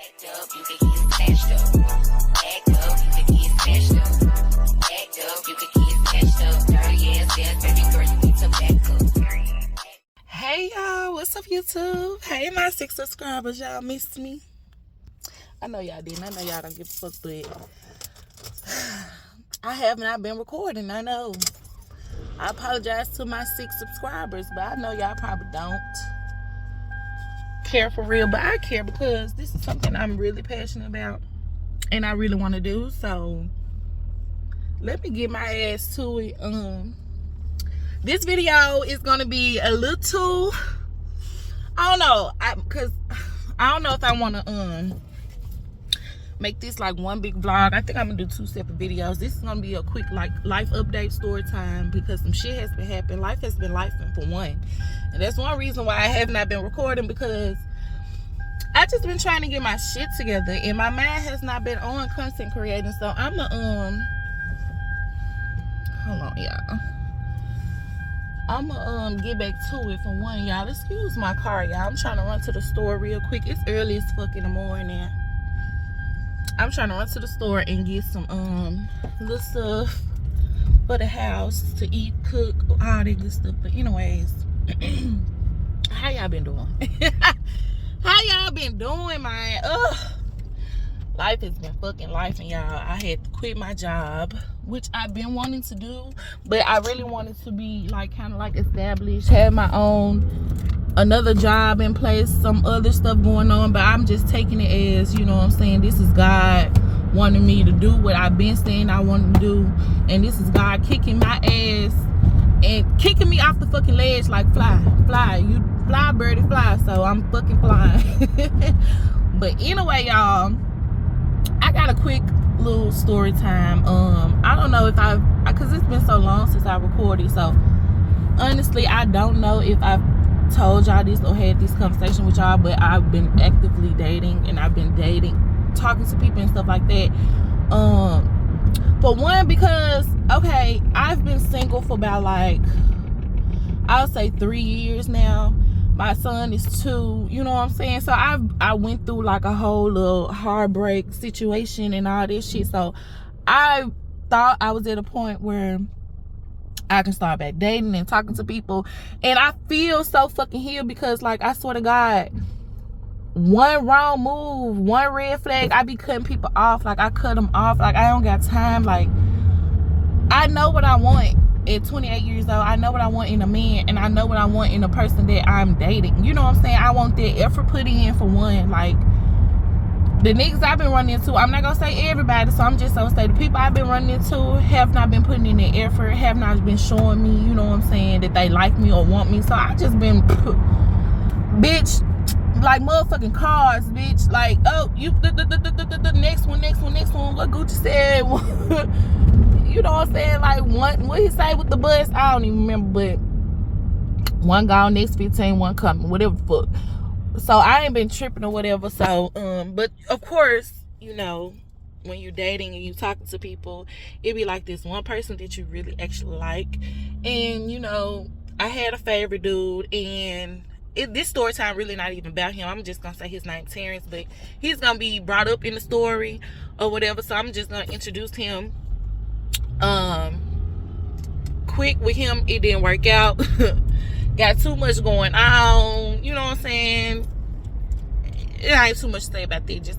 Act up, you can get smashed up. Act up, you can get smashed up. Act up, you can get smashed up. Dirty ass ass, baby girl, you need to back up. Hey y'all, what's up YouTube? Hey my 6 subscribers, y'all missed me. I know y'all didn't. I know y'all don't give a fuck, but I have not been recording. I know. I apologize to my 6 subscribers, but I know y'all probably don't care for real, but I care because this is something I'm really passionate about and I really want to do. So let me get my ass to it. This video is gonna be a little too, I don't know, because I don't know if I want to make this like one big vlog. I think I'm gonna do 2 separate videos. This is gonna be a quick like life update story time because some shit has been happening. Life has been lifing for one, and that's one reason why I have not been recording, because I just been trying to get my shit together and my mind has not been on content creating. So I'm gonna hold on y'all, I'm gonna get back to it for one, y'all. Excuse my car, y'all. I'm trying to run to the store real quick. It's early as fuck in the morning. I'm trying to run to the store and get some little stuff for the house to eat, cook, all that good stuff. But anyways, how y'all been doing? How y'all been doing, man? Ugh. Life has been fucking life, and y'all, I had to quit my job, which I've been wanting to do, but I really wanted to be like kind of like established, have my own another job in place, some other stuff going on. But I'm just taking it as, you know what I'm saying, this is God wanting me to do what I've been saying I wanted to do, and this is God kicking my ass and kicking me off the fucking ledge like fly, you fly birdie fly. So I'm fucking flying. But anyway, y'all, I got a quick little story time. I don't know if because it's been so long since I recorded, so honestly I don't know if I've told y'all this or had this conversation with y'all, but I've been actively dating, and I've been talking to people and stuff like that. For one, because okay, I've been single for about like, I'll say 3 years now. My son is 2, you know what I'm saying? So I went through like a whole little heartbreak situation and all this shit. So I thought I was at a point where I can start back dating and talking to people, and I feel so fucking healed, because like, I swear to God, one wrong move, one red flag, I be cutting people off. Like, I cut them off. Like, I don't got time. Like, I know what I want at 28 years old. I know what I want in a man, and I know what I want in a person that I'm dating. You know what I'm saying? I want that effort put in for one. Like, the niggas I've been running into, I'm not gonna say everybody, so I'm just gonna say the people I've been running into have not been putting in the effort, have not been showing me, you know what I'm saying, that they like me or want me. So I just been, bitch, like motherfucking cars, bitch. Like, oh, you the next one, what Gucci said. You know what I'm saying? Like, what he say with the bus, I don't even remember, but one gone, next 15, one coming, whatever the fuck. So I ain't been tripping or whatever. So but of course, you know, when you're dating and you talking to people, it be like this one person that you really actually like. And you know, I had a favorite dude, and this story time really not even about him. I'm just gonna say his name Terrence, but he's gonna be brought up in the story or whatever. So I'm just gonna introduce him. Quick with him, it didn't work out. Got too much going on, you know what I'm saying? It ain't too much to say about that. Just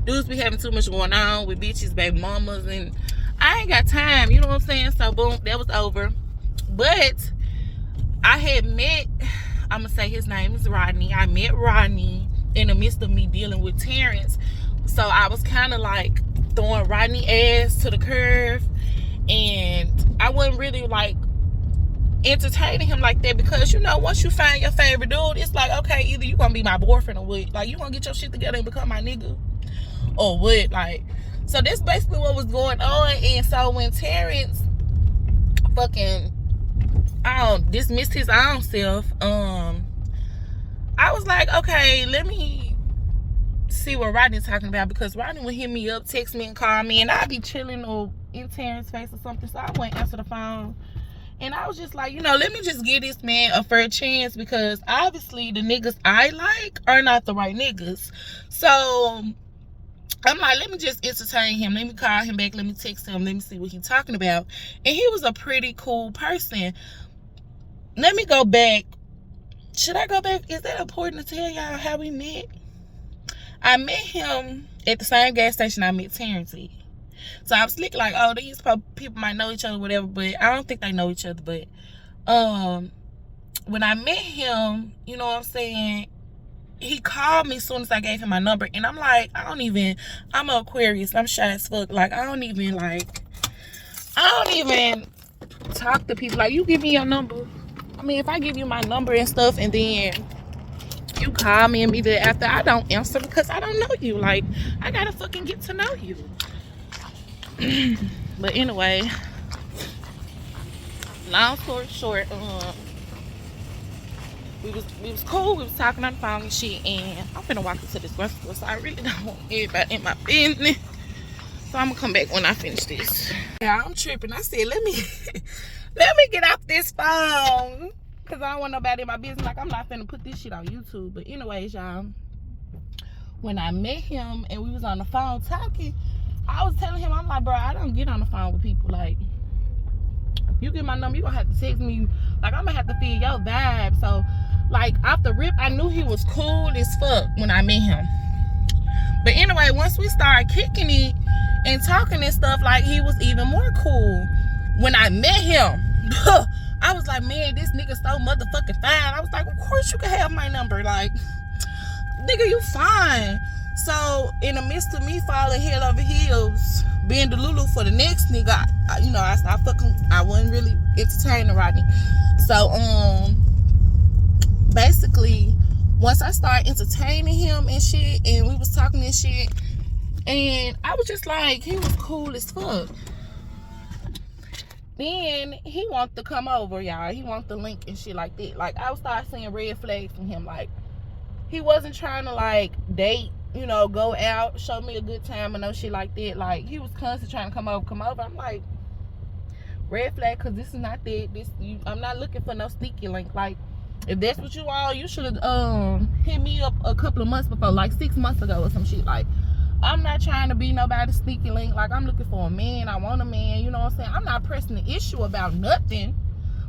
dudes be having too much going on with bitches, baby mamas, and I ain't got time, you know what I'm saying? So boom, that was over. But I had met, I'm gonna say his name is Rodney. I met Rodney in the midst of me dealing with Terrence. So I was kind of like throwing Rodney ass to the curve, and I wasn't really like entertaining him like that, because you know, once you find your favorite dude, it's like, okay, either you gonna be my boyfriend or what, like you gonna get your shit together and become my nigga or what. Like, so that's basically what was going on. And so when Terrence fucking dismissed his own self, I was like, okay, let me see what Rodney's talking about, because Rodney would hit me up, text me and call me, and I'd be chilling or in Terrence's face or something. So I wouldn't answer the phone. And I was just like, you know, let me just give this man a fair chance, because obviously the niggas I like are not the right niggas. So I'm like, let me just entertain him. Let me call him back. Let me text him. Let me see what he's talking about. And he was a pretty cool person. Let me go back. Should I go back? Is that important to tell y'all how we met? I met him at the same gas station I met Terrence at. So I was like, oh, these people might know each other, whatever, but I don't think they know each other. But when I met him, you know what I'm saying, he called me as soon as I gave him my number. And I'm like, I'm an Aquarius. I'm shy as fuck. Like, I don't even talk to people. Like, you give me your number. I mean, if I give you my number and stuff, and then you call me and be there after, I don't answer because I don't know you. Like, I gotta fucking get to know you. But anyway, long story short, we was cool. We was talking on the phone and shit, and I'm finna walk into this restaurant, so I really don't want everybody in my business. So I'm gonna come back when I finish this. Yeah, I'm tripping. I said, let me get off this phone, cause I don't want nobody in my business. Like, I'm not finna put this shit on YouTube. But anyways, y'all, when I met him and we was on the phone talking, I was telling him, I'm like, bro, I don't get on the phone with people. Like, you get my number, you gonna have to text me. Like, I'm gonna have to feel your vibe. So, like, off the rip, I knew he was cool as fuck when I met him. But anyway, once we started kicking it and talking and stuff, like, he was even more cool. When I met him, I was like, man, this nigga so motherfucking fine. I was like, of course you can have my number. Like, nigga, you fine. So, in the midst of me falling head over heels, being the Lulu for the next nigga, I stopped fucking, I wasn't really entertaining Rodney. So, basically, once I started entertaining him and shit, and we was talking and shit, and I was just like, he was cool as fuck. Then he wanted to come over, y'all. He wanted to link and shit like that. Like, I would start seeing red flags from him. Like, he wasn't trying to, like, date, you know, go out, show me a good time and no shit like that. Like, he was constantly trying to come over. I'm like, red flag, because this is not that. I'm not looking for no sneaky link. Like, if that's what you want, you should have hit me up a couple of months before, like 6 months ago or some shit. Like, I'm not trying to be nobody's sneaky link. Like, I'm looking for a man. I want a man. You know what I'm saying? I'm not pressing the issue about nothing.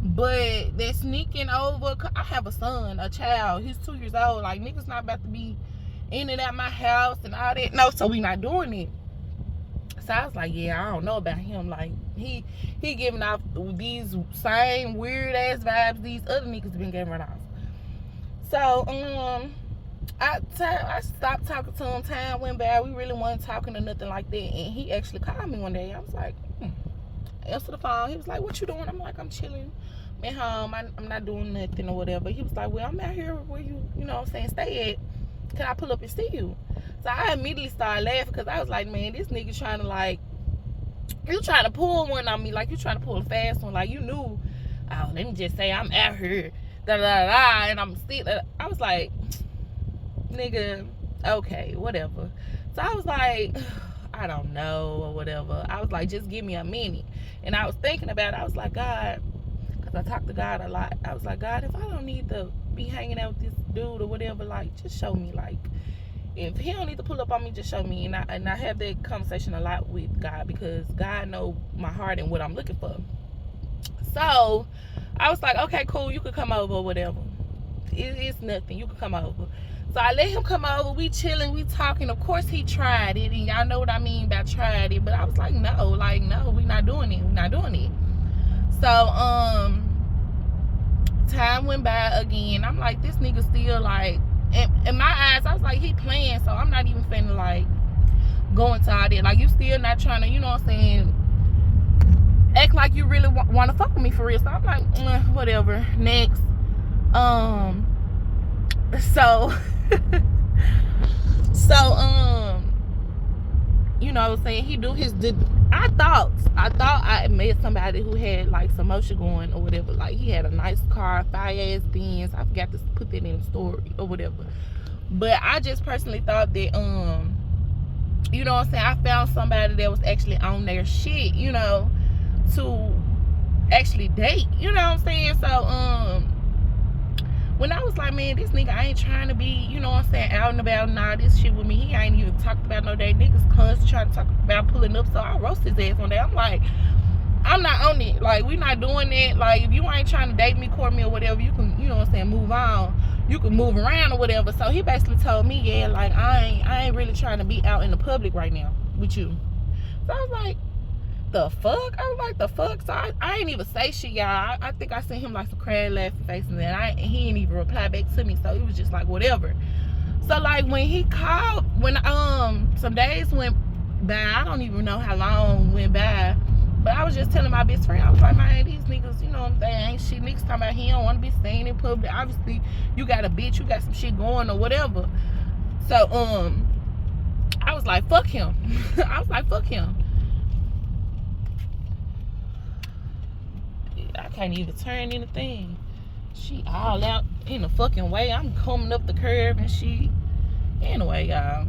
But they're sneaking over. I have a son, a child. He's 2 years old. Like, niggas not about to be in and out my house and all that. No, so we not doing it. So I was like, yeah, I don't know about him. Like, he giving off these same weird ass vibes these other niggas been giving off. So, I stopped talking to him. Time went by. We really wasn't talking or nothing like that. And he actually called me one day. I was like, answer the phone. He was like, what you doing? I'm like, I'm chilling at home. I'm not doing nothing or whatever. He was like, well, I'm out here where you know what I'm saying, stay at. Can I pull up and see you? So I immediately started laughing, because I was like, man, this nigga trying to, like, you trying to pull one on me. Like, you trying to pull a fast one. Like, you knew, oh, let me just say I'm out here, da-da-da-da, and I'm still, I was like, nigga, okay, whatever. So I was like, I don't know, or whatever. I was like, just give me a minute. And I was thinking about it. I was like, God, because I talk to God a lot. I was like, God, if I don't need to be hanging out with this dude or whatever, like, just show me. Like, if he don't need to pull up on me, just show me. And I have that conversation a lot with God, because God knows my heart and what I'm looking for. So I was like, okay, cool, you could come over or whatever. It's nothing. You could come over. So I let him come over. We chilling, we talking. Of course, he tried it, and y'all know what I mean by tried it. But I was like, no, we not doing it. We not doing it. So time went by again. I'm like, this nigga still, like, in my eyes, I was like, he playing. So I'm not even finna, like, go into all that. Like, you still not trying to, you know what I'm saying, act like you really want to fuck with me for real. So I'm like, whatever. Next. So you know what I'm saying, he do his, I thought I met somebody who had, like, some motion going or whatever. Like, he had a nice car, fire ass Benz. I forgot to put that in the story or whatever. But I just personally thought that you know what I'm saying, I found somebody that was actually on their shit, you know, to actually date. You know what I'm saying? So when I was like, man, this nigga ain't trying to be, you know what I'm saying, out and about and all this shit with me. He ain't even talked about no day. Niggas constantly trying to talk about pulling up. So I roast his ass one day. I'm like, I'm not on it. Like, we not doing that. Like, if you ain't trying to date me, court me, or whatever, you can, you know what I'm saying, move on. You can move around or whatever. So he basically told me, yeah, like, I ain't really trying to be out in the public right now with you. So I was like, the fuck? I was like, the fuck? So I ain't even say shit, y'all. I think I sent him like some crying laughing face, and then he ain't even reply back to me. So it was just like whatever. So like when he called, when some days went by, I don't even know how long went by, but I was just telling my best friend, I was like, man, these niggas, you know what I'm saying, ain't shit. Niggas talking about he don't want to be seen in public. Obviously, you got a bitch, you got some shit going or whatever. So I was like, fuck him. I was like, fuck him. I can't even turn anything. She all out in the fucking way. I'm coming up the curve and she. Anyway, y'all.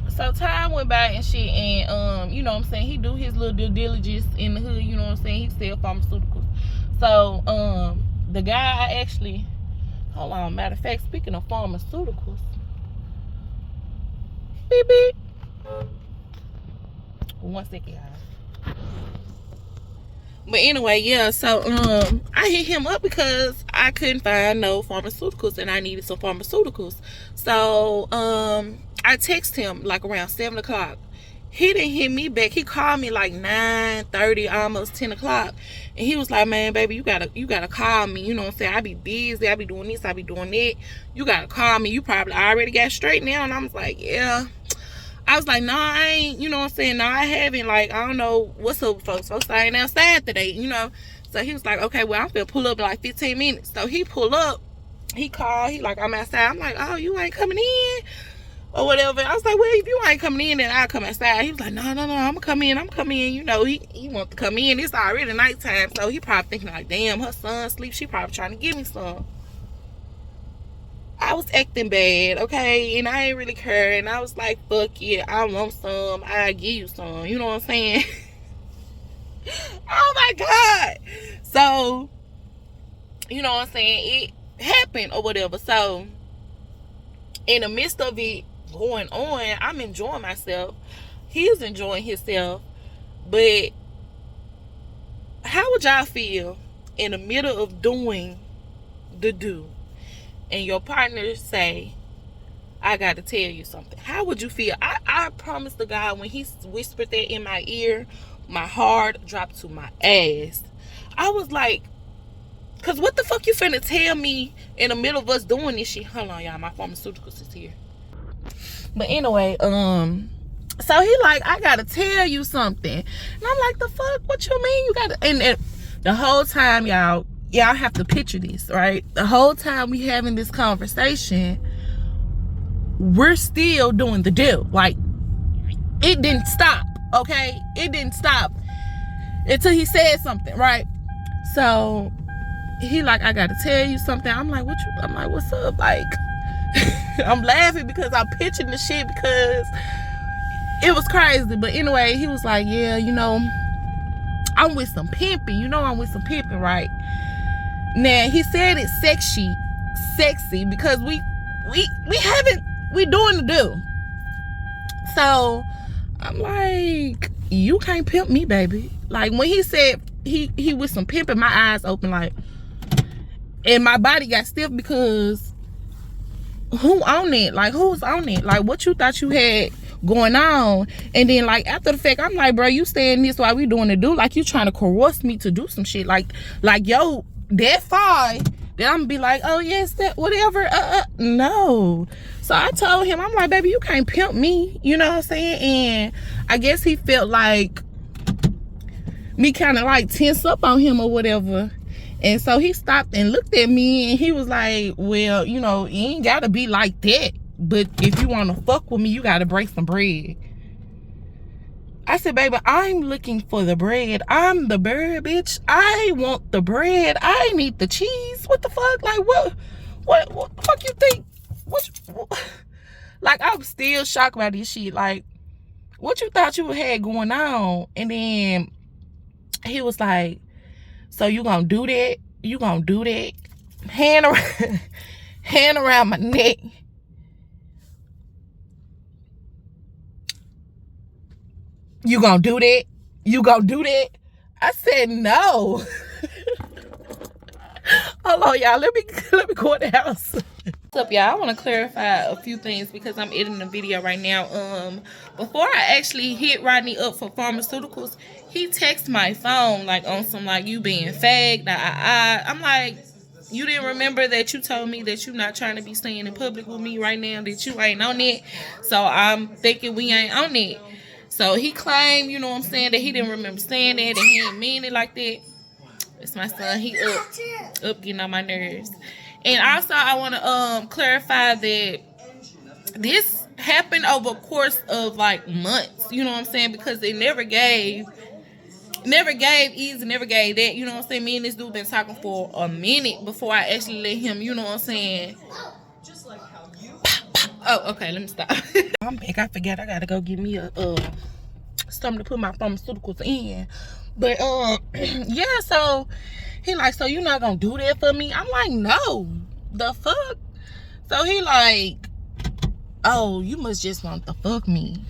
So time went by and shit, and you know what I'm saying, he do his little due diligence in the hood, you know what I'm saying, he sell pharmaceuticals. So the guy I actually, hold on, matter of fact, speaking of pharmaceuticals, beep beep. 1 second, y'all. But anyway, yeah, so I hit him up because I couldn't find no pharmaceuticals and I needed some pharmaceuticals. So I texted him like around 7 o'clock. He didn't hit me back. He called me like 9:30, almost 10 o'clock. And he was like, man, baby, you gotta call me. You know what I'm saying? I be busy, I be doing this, I be doing that. You gotta call me. You probably already got straight now. And I was like, yeah. I was like, no, I ain't, you know what I'm saying? No, I haven't. Like, I don't know what's up with folks. Folks ain't outside today, you know? So he was like, okay, well, I'm finna pull up in like 15 minutes. So he pulled up. He called. He like, I'm outside. I'm like, oh, you ain't coming in? Or whatever. I was like, well, if you ain't coming in, then I'll come outside. He was like, no, I'm gonna come in. You know, he want to come in. It's already nighttime. So he probably thinking like, damn, her son sleep. She probably trying to give me some. I was acting bad, okay, and I ain't really care, and I was like, fuck it, I want some, I'll give you some, you know what I'm saying? Oh my God. So, you know what I'm saying, it happened or whatever. So, in the midst of it going on, I'm enjoying myself, he's enjoying himself, but how would y'all feel in the middle of doing the do? And your partner say, I got to tell you something. How would you feel? I promise to God, when he whispered that in my ear, my heart dropped to my ass. I was like, because what the fuck you finna tell me in the middle of us doing this shit? Hold on, y'all. My pharmaceuticals is here. But anyway, so he like, I got to tell you something. And I'm like, the fuck? What you mean you got to? And the whole time, y'all have to picture this, right? The whole time we having this conversation, we're still doing the deal. Like, it didn't stop, okay? It didn't stop until he said something, right? So he like, I gotta tell you something. I'm like, what's up? Like, I'm laughing because I'm pitching the shit because it was crazy. But anyway, he was like, yeah, you know, I'm with some pimping. You know I'm with some pimping, right? Now, he said it's sexy because we doing the do. So, I'm like, you can't pimp me, baby. Like, when he said he with some pimping, my eyes open like, and my body got stiff because who on it? Like, who's on it? Like, what you thought you had going on? And then, like, after the fact, I'm like, bro, you saying this while we doing the do? Like, you trying to coerce me to do some shit. Like, yo, that far, then I'm gonna be like, oh yes, that whatever. No. So I told him, I'm like, baby, you can't pimp me. You know what I'm saying? And I guess he felt like me kind of like tense up on him or whatever. And so he stopped and looked at me and he was like, well, you know, you ain't gotta be like that. But if you wanna fuck with me, you gotta break some bread. I said, baby, I'm looking for the bread. I'm the bird, bitch. I want the bread. I need the cheese. What the fuck? Like, what the fuck you think? What? Like, I'm still shocked by this shit. Like, what you thought you had going on? And then he was like, So you gonna do that? You gonna do that? Hand around, hand around my neck. You gonna do that? You gonna do that? I said no. Hold on, y'all. Let me go in the house. What's up, y'all? I want to clarify a few things because I'm editing a video right now. Before I actually hit Rodney up for pharmaceuticals, he texted my phone like on some like you being fake. I'm like, you didn't remember that you told me that you're not trying to be staying in public with me right now, that you ain't on it. So I'm thinking we ain't on it. So he claimed, you know what I'm saying, that he didn't remember saying that and he didn't mean it like that. It's my son. He up getting on my nerves. And also I want to clarify that this happened over a course of like months. You know what I'm saying? Because they never gave Easy, never gave that. You know what I'm saying? Me and this dude been talking for a minute before I actually let him, you know what I'm saying? Oh, okay, let me stop. I'm back. I forgot I gotta go get me a something to put my pharmaceuticals in. But yeah, so he like, so you not gonna do that for me? I'm like, no. The fuck? So he like, oh, you must just want to fuck me.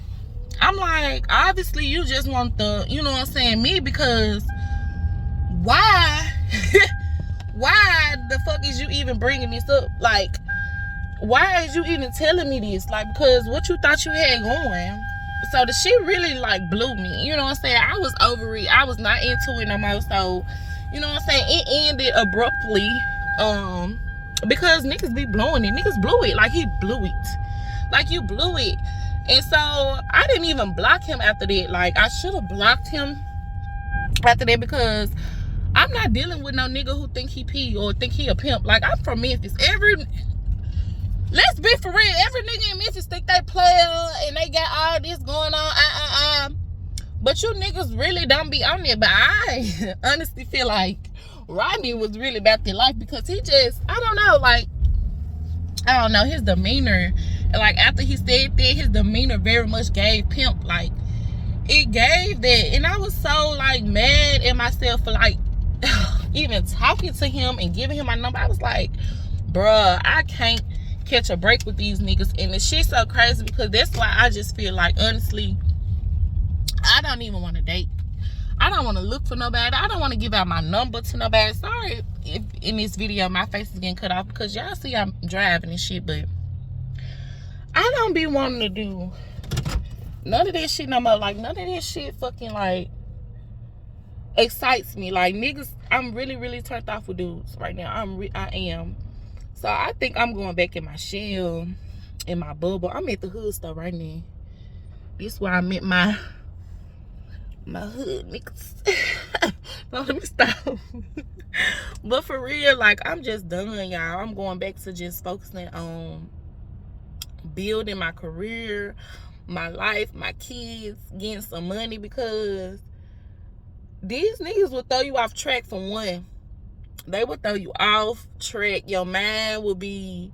I'm like, obviously you just want the, you know what I'm saying, me, because why? Why the fuck is you even bringing this up? Like, why is you even telling me this? Like, because what you thought you had going? So the shit really like blew me. You know what I'm saying? I was over it. I was not into it no more. So, you know what I'm saying? It ended abruptly. Because niggas be blowing it. Niggas blew it. Like he blew it. Like you blew it. And so I didn't even block him after that. Like I should have blocked him after that because I'm not dealing with no nigga who think he P or think he a pimp. Like I'm from Memphis. Let's be for real. Every nigga in Memphis think they player and they got all this going on. But you niggas really don't be on there. But I honestly feel like Rodney was really about their life because he just, I don't know, his demeanor. Like after he said that, his demeanor very much gave Pimp, like, it gave that. And I was so like mad at myself for like even talking to him and giving him my number. I was like, bruh, I can't catch a break with these niggas. And the shit's so crazy because that's why I just feel like, honestly, I don't even want to date. I don't want to look for nobody. I don't want to give out my number to nobody. Sorry if in this video my face is getting cut off because y'all see I'm driving and shit, but I don't be wanting to do none of that shit no more. Like, none of that shit fucking, like, excites me. Like, niggas, I'm really, really turned off with dudes right now. I am. So, I think I'm going back in my shell, in my bubble. I'm at the hood store right now. This is where I met my hood niggas. No, let me stop. But for real, like, I'm just done, y'all. I'm going back to just focusing on building my career, my life, my kids, getting some money, because these niggas will throw you off track. For one, they will throw you off track. Your mind will be,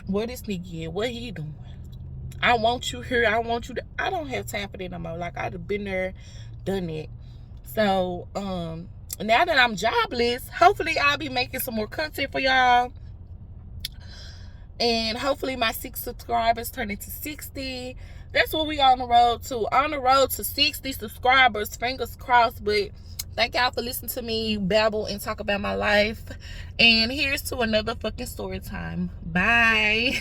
what this nigga at? What he doing? I want you here. I want you to. I don't have time for that no more. Like, I'd have been there, done it. So now that I'm jobless, hopefully I'll be making some more content for y'all. And hopefully my 6 subscribers turn into 60. That's what we on the road to. On the road to 60 subscribers. Fingers crossed. But thank y'all for listening to me babble and talk about my life. And here's to another fucking story time. Bye.